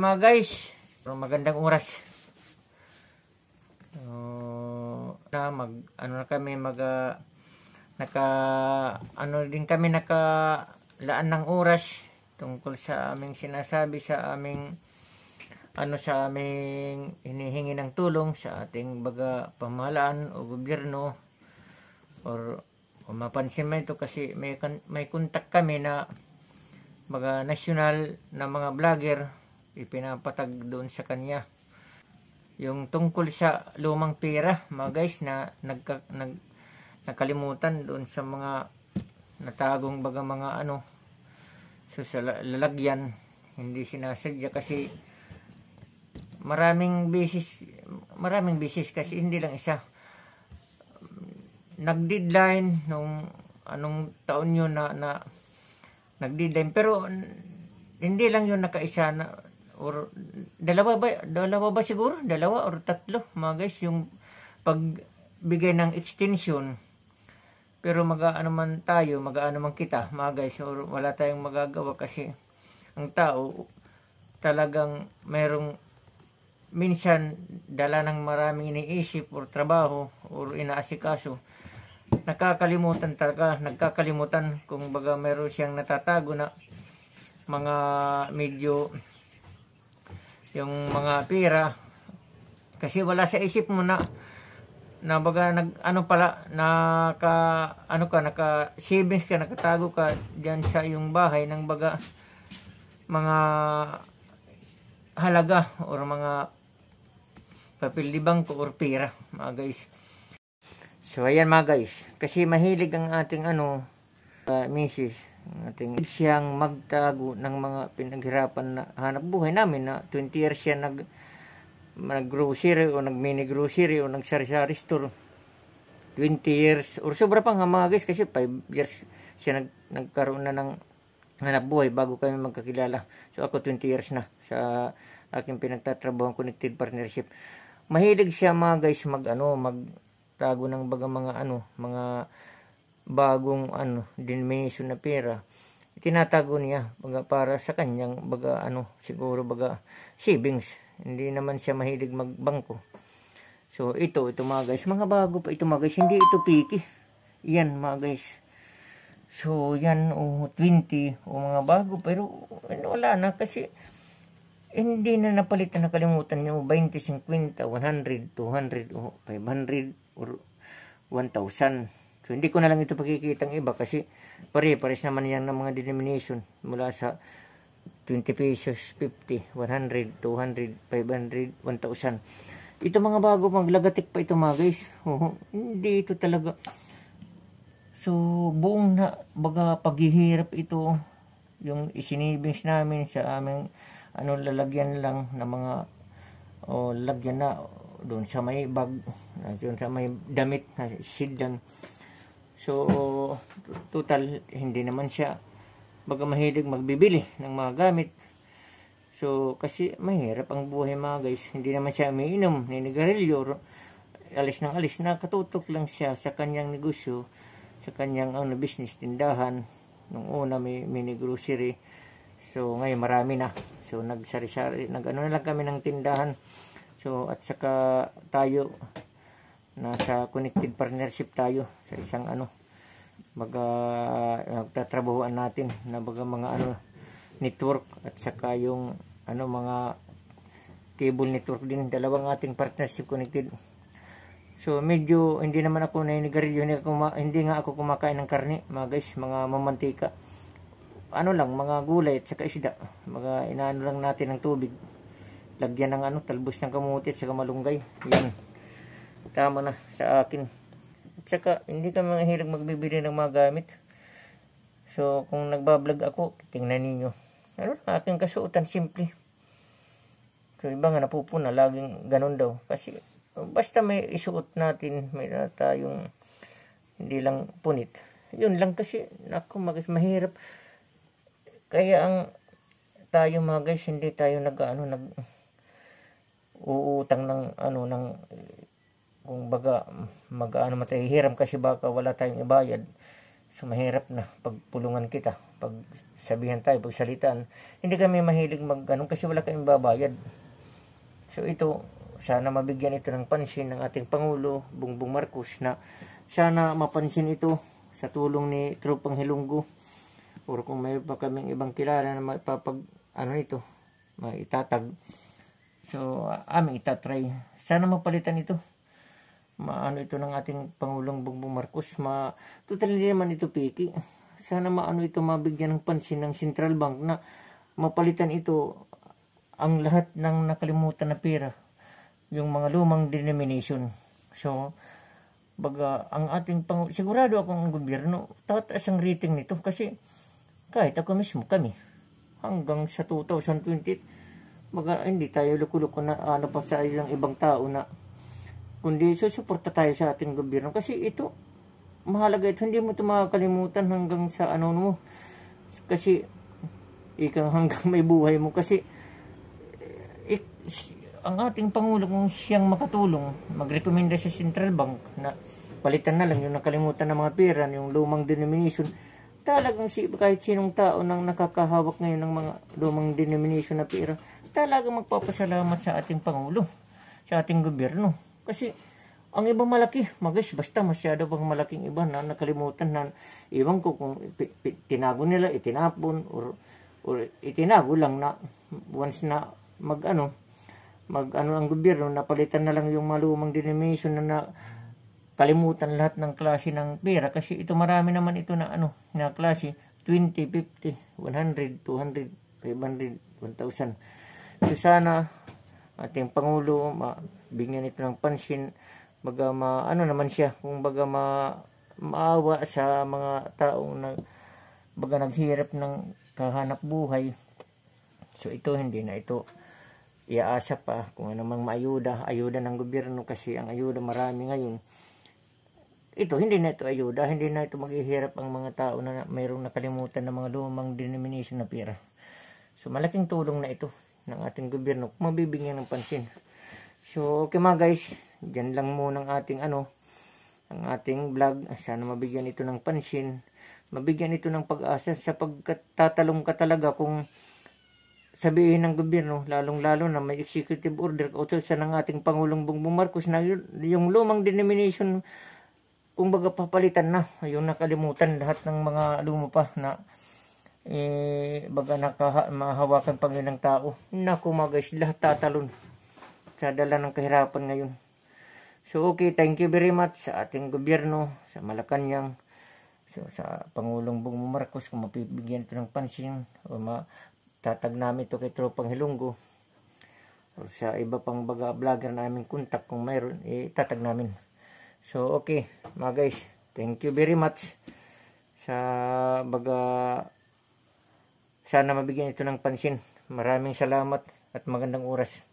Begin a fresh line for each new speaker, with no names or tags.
Ayun mga guys, magandang oras. Nakalaan ng oras tungkol sa aming sinasabi sa aming sa aming hinihingi ng tulong sa ating baga pamahalaan o gobyerno or mapansin mo ito kasi may contact kami na mga nasyonal na mga vlogger, ipinapatag doon sa kanya yung tungkol sa lumang pera mga guys na nakalimutan doon sa mga natagong baga mga so sa lalagyan, hindi sinasadya kasi maraming beses kasi hindi lang isa. Nag-deadline nung anong taon yun na nag-deadline, pero hindi lang yun nakaisa na, or dalawa ba siguro, dalawa or tatlo mga guys yung pagbigay ng extension. Pero mag-aano man kita mga guys, or wala tayong magagawa kasi ang tao talagang merong minsan dala ng maraming iniisip or trabaho or inaasikaso, nagkakalimutan kung baga meron siyang natatago na mga medyo yung mga pera kasi wala sa isip mo na baga naka savings ka, nakatago ka diyan sa yung bahay ng baga mga halaga or mga papel di bangko or pera mga guys. So ayan mga guys, kasi mahilig ang ating misis, ating siyang magtago ng mga pinaghirapan na hanap buhay namin na 20 years siya nag-grocery o nag-mini grocery o nag-sari-sari store. 20 years or sobra pa nga mga guys kasi 5 years siya nagkaroon na ng hanap buhay bago kami magkakilala. So ako 20 years na sa aking pinagtatrabaho connected partnership. Mahilig siya mga guys magtago ng baga mga bagong denomination na pera. Tinatago niya baga para sa kanyang baga siguro baga savings. Hindi naman siya mahilig magbangko. So ito mga guys, mga bago pa ito mga guys, hindi ito piki. Yan mga guys. So yan 20 o mga bago, pero wala na kasi hindi na napalitan, nakalimutan niyo 20, 50, 100, 200 o 500 or 1,000. So hindi ko na lang ito pakikitang iba kasi pare-pares naman yan ng mga denomination mula sa 20 pesos, 50, 100, 200, 500, 1,000. Ito mga bago, maglagatik pa ito mga guys. Hindi ito talaga. So buong na baga paghihirap ito yung isinibings namin sa aming lalagyan lang na mga lagyan na doon sa may bag, doon sa may damit na sidlan. So total hindi naman siya baga mahilig magbibili ng mga gamit. So kasi mahirap ang buhay mga guys, hindi naman siya umiinom, ninigarilyo, alis ng alis, nakatutok lang siya sa kanyang negosyo, sa kanyang business, tindahan. Nung una may mini grocery, so ngayon marami na. So nagsari-sari, na lang kami ng tindahan. So at saka tayo nasa connected partnership tayo sa isang nagtatrabahuan natin na baga mga network at saka yung mga cable network din, dalawang ating partnership connected. So medyo hindi naman ako naninigarilyo, hindi nga ako kumakain ng karne mga guys, mga mamantika, lang mga gulay at saka isda, mga inaano lang natin ng tubig, lagyan ng talbos ng kamuti at saka malunggay. Yan, tama na sa akin. At saka hindi kami mahilig magbibili ng mga gamit. So kung nagbablog ako, tingnan ninyo aking kasuotan, simple. So iba nga napupuna, laging ganun daw kasi basta may isuot natin, may tayong hindi lang punit, yun lang. Kasi naku mahirap. Kaya tayo mga guys, hindi tayo uutang ng kung baga matahihiram kasi baka wala tayong ibayad. So mahirap na pagpulungan kita, pag pagsabihan tayo, pagsalitaan. Hindi kami mahilig ganun kasi wala kaming babayad. So ito, sana mabigyan ito ng pansin ng ating Pangulo, Bongbong Marcos, na sana mapansin ito sa tulong ni Tropang Hilonggo. Or kung may pa kaming ibang kilala na maitatag. So, aming itatry. Sana mapalitan ito. Maano ito ng ating Pangulong Bongbong Marcos. Total hindi naman ito piki. Sana ito mabigyan ng pansin ng Central Bank na mapalitan ito ang lahat ng nakalimutan na pera. Yung mga lumang denomination. So, ang ating Pangulo, sigurado akong ang gobyerno, tataas ang rating nito kasi kahit ako mismo kami, hanggang sa 2020, hindi tayo luko-luko na pa sa ilang ibang tao na kundi susuporta tayo sa ating gobyerno kasi ito, mahalaga ito, hindi mo ito makakalimutan hanggang sa mo, kasi hanggang may buhay mo kasi ang ating Pangulo kung siyang makatulong, magrekomenda sa Central Bank na palitan na lang yung nakalimutan ng mga pera, yung lumang denomination. Talagang kahit sinong tao nang nakakahawak ngayon ng mga lumang denomination na pera, talagang magpapasalamat sa ating Pangulo, sa ating gobyerno. Kasi ang iba malaki, basta masyado pang malaking iba na nakalimutan na, iwan ko kung tinago nila, itinapon, or itinago lang na once na ang gobyerno, napalitan na lang yung malumang denomination na kalimutan lahat ng klase ng pera kasi ito marami naman ito na na klase 20, 50, 100, 200, 500, 1,000. So sana ating Pangulo mabigyan ito ng pansin, baga naman siya, kung baga maawa sa mga taong baga naghirap ng kahanap buhay. So ito hindi na ito iaasa pa kung anumang ayuda ng gobyerno kasi ang ayuda marami ngayon. Ito, hindi na ito ayuda, hindi na ito maghihirap ang mga tao na mayroong nakalimutan ng mga lumang denomination na pera. So malaking tulong na ito ng ating gobyerno kung mabibigyan ng pansin. So okay mga guys, dyan lang muna ang ating vlog. Sana mabigyan ito ng pansin, mabigyan ito ng pag-asa sapagkat tatalong ka talaga kung sabihin ng gobyerno, lalong-lalo na may executive order kautosan ng ating Pangulong Bongbong Marcos na yung lumang denomination, kung baga papalitan na, yung nakalimutan lahat ng mga lumapa na baga mahawakan pang ng tao. Naku mga guys, lahat tatalon sa dala ng kahirapan ngayon. So okay, thank you very much sa ating gobyerno, sa Malacanang, so, sa Pangulong Bongbong Marcos kung mapibigyan ito ng pansin o tatag namin ito kay Tropang Hilonggo o sa iba pang baga vlogger na aming kontak, kung mayroon tatag namin. So okay mga guys, thank you very much sa baga, sana mabigyan ito ng pansin. Maraming salamat at magandang oras.